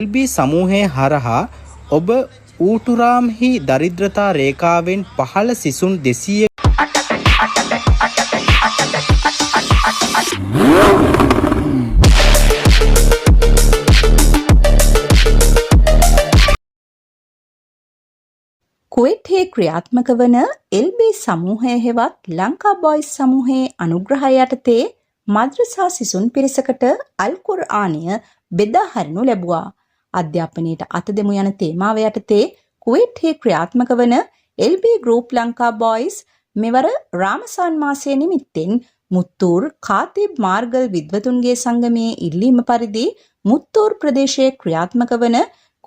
එල්.බී සමූහය හරහා ඔබ ඌටුරාම්හි දරිද්‍රතා රේඛාවෙන් පහළ සිසුන් 200 කුවේට්හි ක්‍රියාත්මක වන එල්.බී සමූහය හෙවත් ලංකා බොයිස් සමූහයේ අනුග්‍රහය යටතේ මද්රසා සිසුන් පිරිසකට අල් කුර්ආනය බෙදා හරිනු ලැබුවා. අධ්‍යාපනයට අත දෙමු යන තේමාව යටතේ කුවේට්හි ක්‍රියාත්මක වන එල්.බී ගෲප් ලංකා බොයිස් මෙවර රාමසාන් මාසය නිමිත්තෙන් මුත්තූර් කාතිබ් මාර්ගල් විද්වතුන්ගේ සංගමයේ ඉල්ලීම පරිදි මුත්තූර් ප්‍රදේශයේ ක්‍රියාත්මක වන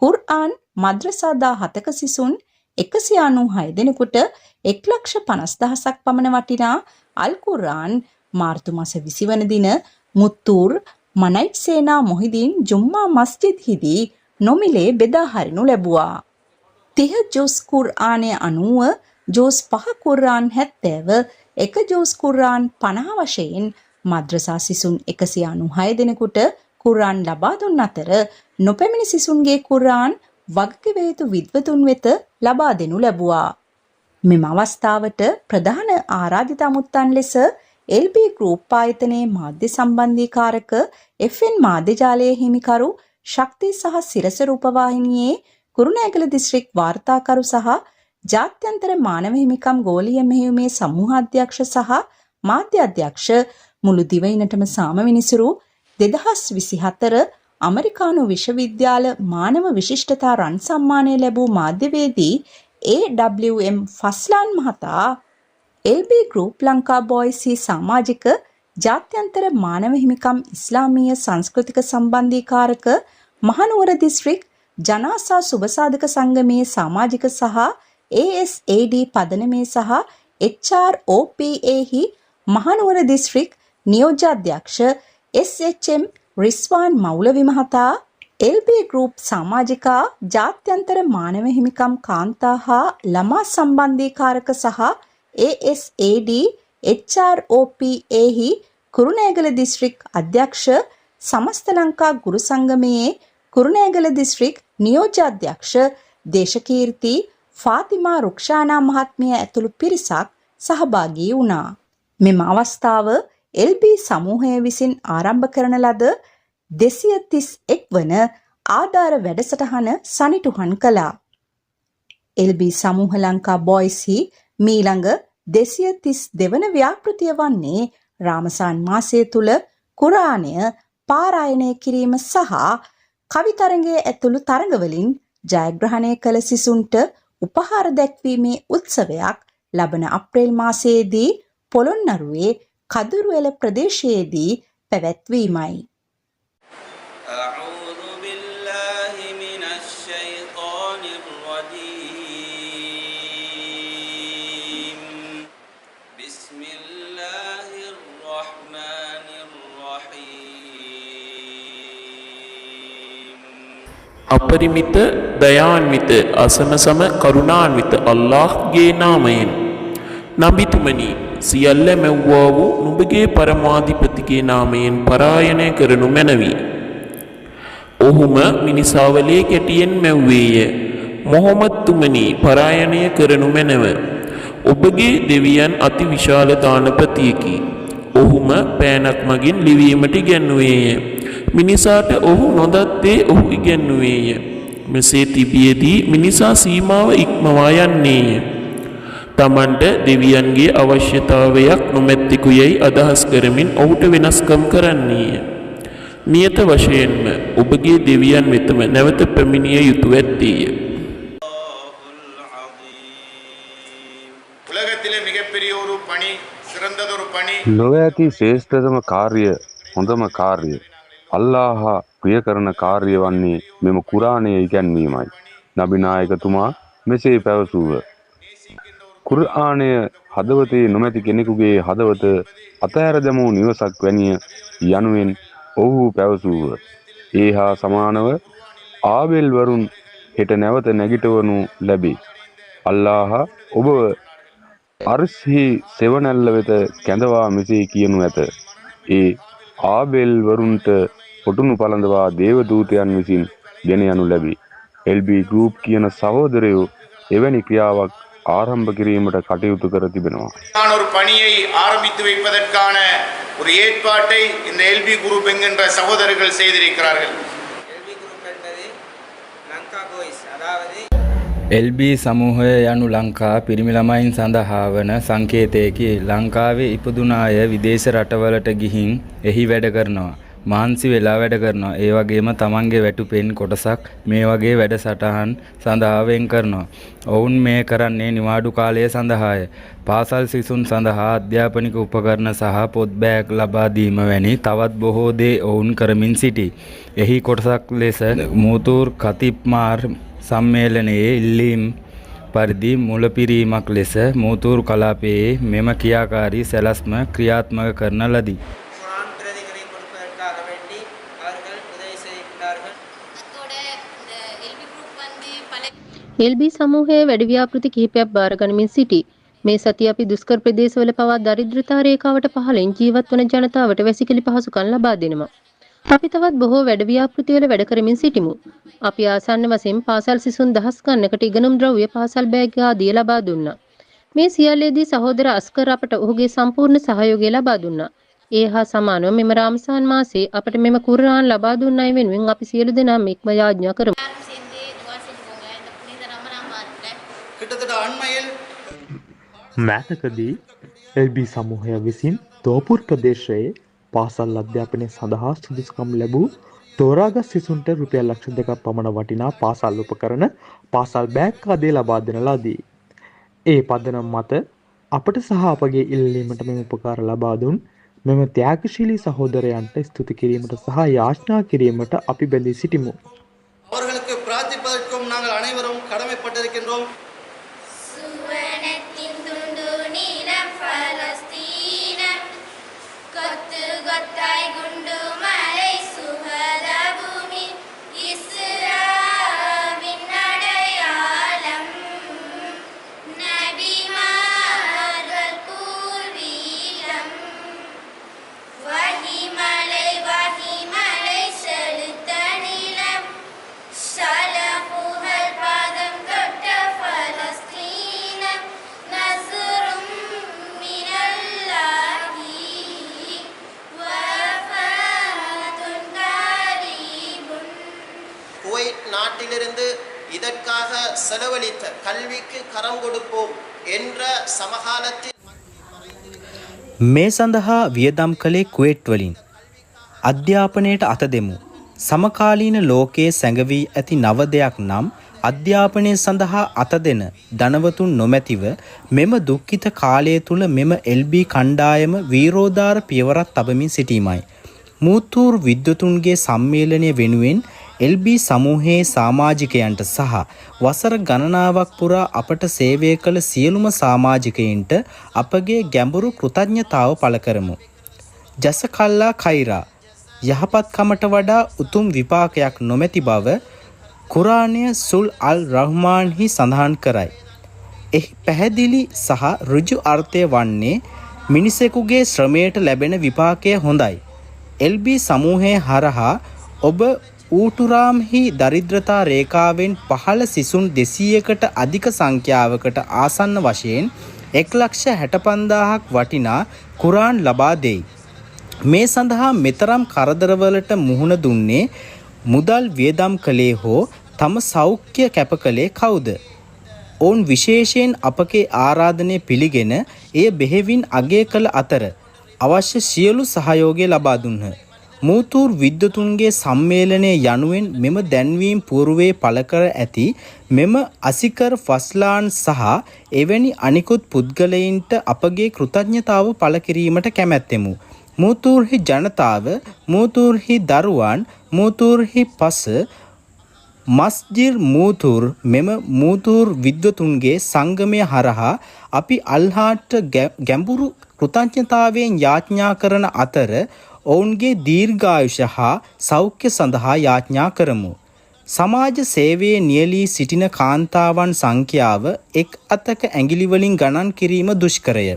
කුර්ආන් මද්රසා 17ක සිසුන් 196 දෙනෙකුට 1,50,000ක් පමණ වටිනා අල් කුර්ආන් මාර්තු මාස 20 වන දින මුත්තූර් මනයිට් සේනා මොහිදීන් ජුම්මා මස්ජිද්හිදී නොමිලේ බෙදා හරිනු ලැබුවා. 30 ජුස් කුර්ආනය 90, ජුස් 5 කුර්ආන් 70, 1 ජුස් කුර්ආන් 50 වශයෙන් මද්‍රසා සිසුන් 196 දෙනෙකුට කුර්ආන් ලබා දුන් අතර නොපැමිණි සිසුන්ගේ කුර්ආන් වගකිව යුතු විද්වතුන් වෙත ලබා දෙනු ලැබුවා. මෙම අවස්ථාවට ප්‍රධාන ආරාධිත අමුත්තන් ලෙස එල්.බී ගෲප් ආයතනයේ මාධ්‍ය සම්බන්ධීකාරක FN මාධ්‍ය ජාලයේ හිමිකරු ශක්ති සහ සිරස රූපවාහිනියේ කුරුණෑගල දිස්ත්‍රික් වාර්තාකරු සහ ජාත්‍යන්තර මානව හිමිකම් ගෝලීය මෙහෙයුමේ සමූහ අධ්‍යක්ෂ සහ මාධ්‍ය අධ්‍යක්ෂ මුළු දිවයිනටම සාම විනිසුරු 2024 අමරිකානු විශ්වවිද්‍යාල මානව විශිෂ්ටතා රන් සම්මානය ලැබූ මාධ්‍යවේදී AWM ෆස්ලාන් මහතා එල්.බී ගෲප් ලංකා බොයිස් සමාජික ජාත්‍යන්තර මානව හිමිකම් ඉස්ලාමීය සංස්කෘතික සම්බන්ධීකාරක මහනුවර දිස්ත්‍රික් ජනාසා සුබසාධක සංගමයේ සමාජික සහ ASAD පදනමේ සහ HROPA හි මහනුවර දිස්ත්‍රික් නියෝජ්‍ය අධ්‍යක්ෂ SHM රිස්වාන් මෞලවි මහතා එල්.බී ගෲප් සමාජිකා ජාත්‍යන්තර මානව හිමිකම් කාන්තා හා ළමා සම්බන්ධීකාරක සහ ASAD HROPA හි කුරුණෑගල දිස්ත්‍රික් අධ්‍යක්ෂ සමස්ත ලංකා ගුරු සංගමයේ කුරුණෑගල දිස්ත්‍රික් නියෝජ්‍ය අධ්‍යක්ෂ දේශකීර්ති ෆාතිමා රුක්ෂානා මහත්මිය ඇතුළු පිරිසක් සහභාගී වුණා. මෙම අවස්ථාව එල්.බී සමූහය විසින් ආරම්භ කරන ලද 231 වන ආධාර වැඩසටහන සනිටුහන් කළා. එල්.බී සමූහ ලංකා බොයිස්හි මීළඟ 232 වන ව්‍යාපෘතිය වන්නේ රාමසාන් මාසය තුල කුර්ආනය පාරායනය කිරීම සහ කවි තරඟය ඇතුළු තරඟවලින් ජයග්‍රහණය කළ සිසුන්ට උපහාර දැක්වීමේ උත්සවයක් ලබන අප්‍රේල් මාසයේදී පොළොන්නරුවේ කදුරුවෙල ප්‍රදේශයේදී පැවැත්වීමයි. අපරිමිත දයාන්විත අසමසම කරුණාන්විත අල්ලාහ්ගේ නාමයෙන් නබිතුමනි සියල්ල මැව්වා වූ නුඹගේ පරමාධිපතිගේ නාමයෙන් පරායනය කරනු මැනවි. ඔහුම මිනිසාවලේ කැටියෙන් මැව්වේය. මොහොමද් තුමනි පරායනය කරනු මැනව. ඔබගේ දෙවියන් අති විශාල දානපතියකි. ඔහුම පෑනක් මගින් ලිවීමට ඉගැන්වුවේය. මිනිසාට ඔහු නොදත්තේ ඔහු ඉගැන්වුවේය. මෙසේ තිබියදී මිනිසා සීමාව ඉක්මවා යන්නේය. තමන්ට දෙවියන්ගේ අවශ්‍යතාවයක් නොමැත්තෙකු යැයි අදහස් කරමින් ඔහුට වෙනස්කම් කරන්නේය. නියත වශයෙන්ම ඔබගේ දෙවියන් වෙතම නැවත පැමිණිය යුතු ඇත්තේය. ලොව ඇති ශ්‍රේෂ්ඨතම කාර්ය හොඳම කාර්ය අල්ලාහ ප්‍රිය කරන කාර්ය වන්නේ මෙම කුර්ආනය ඉගැන්වීමයි. නබිනායකතුමා මෙසේ පැවසූහ. කුර්ආනය හදවතේ නොමැති කෙනෙකුගේ හදවත අතහැර දැමූ නිවසක් වැනිය යනුවෙන් ඔහු පැවසූහ. ඒ හා සමානව ආබෙල් වරුන් හෙට නැවත නැගිටවනු ලැබේ. අල්ලාහ ඔබව අර්ශ්හි සෙවණැල්ල වෙත කැඳවා මෙසේ කියනු ඇත. ඒ ආබෙල් වරුන්ට ඔටුනු පළඳවා දේව දූතයන් විසින් ගෙන යනු ලැබී. LB Group කියන සහෝදරයෝ එවැනි ක්‍රියාවක් ආරම්භ කිරීමට කටයුතු කර තිබෙනවා. ஒரு பணியை ஆரம்பித்து வைப்பதற்கான ஒரு ஏற்பாட்டை இந்த LB குரூப் என்கின்ற சகோதரர்கள் செய்திருக்கிறார்கள். LB குரூப் என்பது லங்கா பாய்ஸ், அதாவது LB සමූහය යනු ලංකා පිරිමි ළමයින් සඳහා වන සංකේතයකි. ලංකාවේ ඉපදුන අය විදේශ රටවලට ගිහින් එහි වැඩ කරනවා. මහන්සි වෙලා වැඩ කරනවා. ඒ වගේම තමන්ගේ වැටුපෙන් කොටසක් මේ වගේ වැඩසටහන් සඳහා වෙන් කරනවා. ඔවුන් මේ කරන්නේ නිවාඩු කාලය සඳහාය. පාසල් සිසුන් සඳහා අධ්‍යාපනික උපකරණ සහ පොත් බෑග් ලබා දීම වැනි තවත් බොහෝ දේ ඔවුන් කරමින් සිටී. එහි කොටසක් ලෙස මූතූර් කතිප්මාර් සම්මේලනයේ ඉල්ලීම් පරිදි මුලපිරීමක් ලෙස මූතූර් කලාපයේ මෙම ක්‍රියාකාරී සැලැස්ම ක්‍රියාත්මක කරන ලදී. குரான் பிரதிகளை கொடுப்பதற்காக வேண்டி அவர்கள் உதவி செய்கிறார்கள். LB සමූහයේ වැඩි ව්‍යාපෘති කිහිපයක් බාර ගනිමින් සිටී. මේ සතිය අපි දුෂ්කර ප්‍රදේශවල පවා දරිද්‍රතා රේඛාවට පහළින් ජීවත් වන ජනතාවට වැසිකිලි පහසුකම් ලබා දෙනවා. අපි තවත් බොහෝ වැඩ ව්‍යාපෘතිවල වැඩ කරමින් සිටිමු. අපි ආසන්න වශයෙන් පාසල් සිසුන් දහස් ගණනකට ඉගෙනුම් ද්‍රව්‍ය පාසල් බෑග් ආදිය ලබා දුන්නා. මේ සියල්ලේදී සහෝදර අස්කර් අපට ඔහුගේ සම්පූර්ණ සහයෝගය ලබා දුන්නා. ඒ හා සමානව මෙම රාමසාන් මාසයේ අපට මෙම කුර්ආන් ලබා දුන් අය වෙනුවෙන් අපි සියලු දෙනාම ඉක්ම යාඥා කරමු. මෑතකදී LB සමූහය විසින් දෝපුර් ප්‍රදේශයේ පාසල් අධ්‍යාපනය සඳහා සුදුසුකම් ලැබූ තෝරාගත් සිසුන්ට රුපියල් ලක්ෂ 2ක් පමණ වටිනා පාසල් උපකරණ පාසල් බෑග් ආදී ලබා දෙන ලදී. ඒ පදනම මත අපට සහ අපගේ ඉල්ලීමට මෙම උපකාර ලබා දුන් මෙම ත්‍යාගශීලී සහෝදරයන්ට ස්තුති කිරීමට සහ යාඥා කිරීමට අපි බැඳී සිටිමු. அவர்களுக்கு பிரார்த்திப்பதற்கும் நாங்கள் அனைவரும் கடமைப்பட்டிருக்கின்றோம். நாட்டிலிருந்து இதற்காக செலவழித்த கல்விக்கு கரம் கொடுப்போம் என்ற சமகாலத்தில் මේ සඳහා වියදම් කළේ කුවේට් වලින්. අධ්‍යාපනයට අත දෙමු. සමකාලීන ලෝකයේ සැඟවී ඇති නව දෙයක් නම් අධ්‍යාපනය සඳහා අත දෙන ධනවතුන් නොමැතිව මෙම දුක්ඛිත කාලය තුල මෙම LB කණ්ඩායම වීරෝදාර පියවරක් තබමින් සිටීමයි. මූතූර් විද්වතුන්ගේ සම්මේලනය වෙනුවෙන් LB සමූහයේ සමාජිකයන්ට සහ වසර ගණනාවක් පුරා අපට සේවය කළ සියලුම සමාජිකයින්ට අපගේ ගැඹුරු කෘතඥතාව පළ කරමු. ජසකල්ලා කෛරා යහපත්කමට වඩා උතුම් විපාකයක් නොමැති බව කුරානය සුල් අල් රහ්මාන්හි සඳහන් කරයි. එහි පැහැදිලි සහ ඍජු අර්ථය වන්නේ මිනිසෙකුගේ ශ්‍රමයට ලැබෙන විපාකය හොඳයි. LB සමූහය හරහා ඔබ ඌටුරාම්හි දරිද්‍රතා රේඛාවෙන් පහළ සිසුන් 200කට අධික සංඛ්‍යාවකට ආසන්න වශයෙන් 1,65,000ක් වටිනා කුරාන් ලබා දෙයි. මේ සඳහා මෙතරම් කරදරවලට මුහුණ දුන්නේ මුදල් වියදම් කළේ හෝ තම සෞඛ්‍ය කැප කළේ කවුද? ඔවුන් විශේෂයෙන් අපගේ ආරාධනය පිළිගෙන එය බෙහෙවින් අගය කළ අතර අවශ්‍ය සියලු සහයෝගය ලබා දුන්හ. මූතූර් විද්වතුන්ගේ සම්මේලනය යනුවෙන් මෙම දැන්වීම් పూర్වයේ පළ කර ඇති මෙම අසිකර් ෆස්ලාන් සහ එවැනි අනිකුත් පුද්ගලයින්ට අපගේ කෘතඥතාව පළ කිරීමට කැමැත්තෙමු. මූතූර්හි ජනතාව, මූතූර්හි දරුවන්, මූතූර්හි පස මස්ජිර් මූතූර් මෙම මූතූර් විද්වතුන්ගේ සංගමය හරහා අපි අල්ලාහට ගැඹුරු කෘතඥතාවයෙන් යාඥා කරන අතර ඔවුන්ගේ දීර්ඝායුෂ හා සෞඛ්‍ය සඳහා යාඥා කරමු. සමාජ සේවයේ නියැලී සිටින කාන්තාවන් සංඛ්‍යාව එක් අතක ඇඟිලි වලින් ගණන් කිරීම දුෂ්කරය.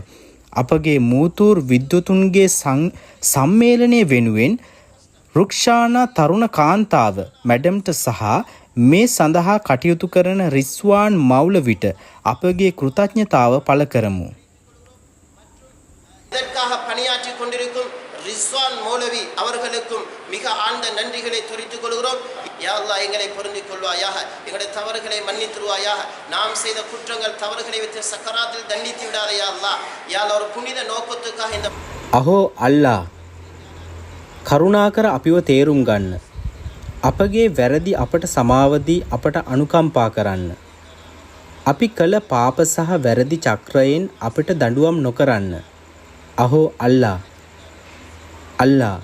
අපගේ මූතූර් විද්වතුන්ගේ සම්මේලනය වෙනුවෙන් රුක්ෂානා තරුණ කාන්තාව මැඩම්ට සහ මේ සඳහා කටයුතු කරන රිස්වාන් මෞලවිට අපගේ කෘතඥතාව පළ කරමු. இதற்காக பணியாற்றி கொண்டிருக்கும் ரிஸ்வான் மௌலவி அவர்களுக்கும் மிக ஆழ்ந்த நன்றிகளை தெரிவித்துக் கொள்கிறோம். யா அல்லாஹ் எங்களை பொருந்திக் கொள்வாயாக, எங்களுடைய தவறுகளை மன்னித்துருவாயாக, நாம் செய்த குற்றங்கள் தவறுகளை வைத்து சக்கராத்தில் தண்டித்து விடாத யா அல்லாஹ். யா அல்லாஹ் ஒரு புனித நோக்கத்துக்காக இந்த අහෝ අල්ලා, කරුණාකර අපිව තේරුම් ගන්න. අපගේ වැරදි අපට සමාව දී අපට අනුකම්පා කරන්න. අපි කළ පාප සහ වැරදි චක්‍රයෙන් අපට දඬුවම් නොකරන්න. අහෝ අල්ලා, අල්ලා,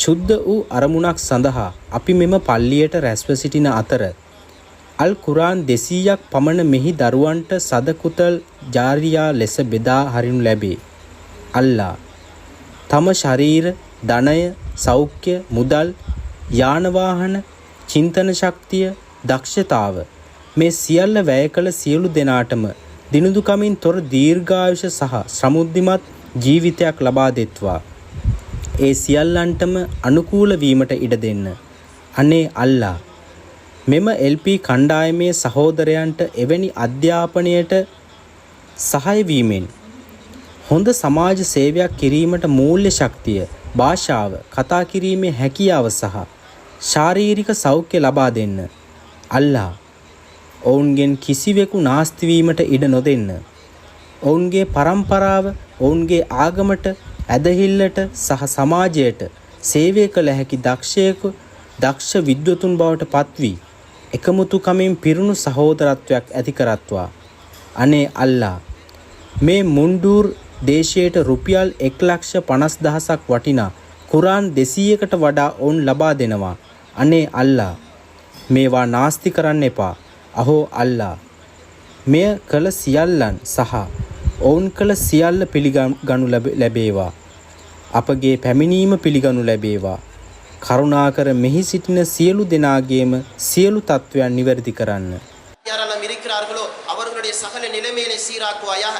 ශුද්ධ වූ අරමුණක් සඳහා අපි මෙම පල්ලියට රැස්ව සිටින අතර අල් කුරාන් 200ක් පමණ මෙහි දරුවන්ට සදකුතල් ජාරියා ලෙස බෙදා හරිනු ලැබේ. අල්ලා, තම ශරීර, ධනය, සෞඛ්‍ය, මුදල්, යාන වාහන, චින්තන ශක්තිය, දක්ෂතාව මේ සියල්ල වැය කළ සියලු දෙනාටම දිනුදුකමින් තොර දීර්ඝායුෂ සහ සමෘද්ධිමත් ජීවිතයක් ලබා දෙත්වා. ඒ සියල්ලන්ටම අනුකූල වීමට ඉඩ දෙන්න. අනේ අල්ලා, මෙම LP කණ්ඩායමේ සහෝදරයන්ට එවැනි අධ්‍යාපනයට සහාය වීමෙන් හොඳ සමාජ සේවයක් කිරීමට මූල්‍ය ශක්තිය, භාෂාව, කතා කිරීමේ හැකියාව සහ ශාරීරික සෞඛ්‍ය ලබා දෙන්න. අල්ලා, ඔවුන්ගෙන් කිසිවෙකු නාස්ති වීමට ඉඩ නොදෙන්න. ඔවුන්ගේ පරම්පරාව ඔවුන්ගේ ආගමට, ඇදහිල්ලට සහ සමාජයට සේවය කළ හැකි දක්ෂ විද්වතුන් බවට පත්වී එකමුතුකමින් පිරුණු සහෝදරත්වයක් ඇති කරත්වා. අනේ අල්ලා, මේ මුන්ඩූර් දේශයට රුපියල් 1,50,000ක් වටිනා කුරාන් 200කට වඩා ඔවුන් ලබා දෙනවා. අනේ අල්ලා, මේවා නාස්ති කරන්න එපා. අහෝ අල්ලා, මෙය කළ සියල්ලන් සහ ඔවුන් කළ සියල්ල පිළිගනු ලැබේවා. අපගේ පැමිණීම පිළිගනු ලැබේවා. කරුණාකර මෙහි සිටින සියලු දෙනාගේම සියලු තත්වයන් නිවැරදි කරන්න. யாரெல்லாம் இருக்கிறார்களோ அவர்களுடைய சகல நிலைமைகளை சீராக்குவாயாக.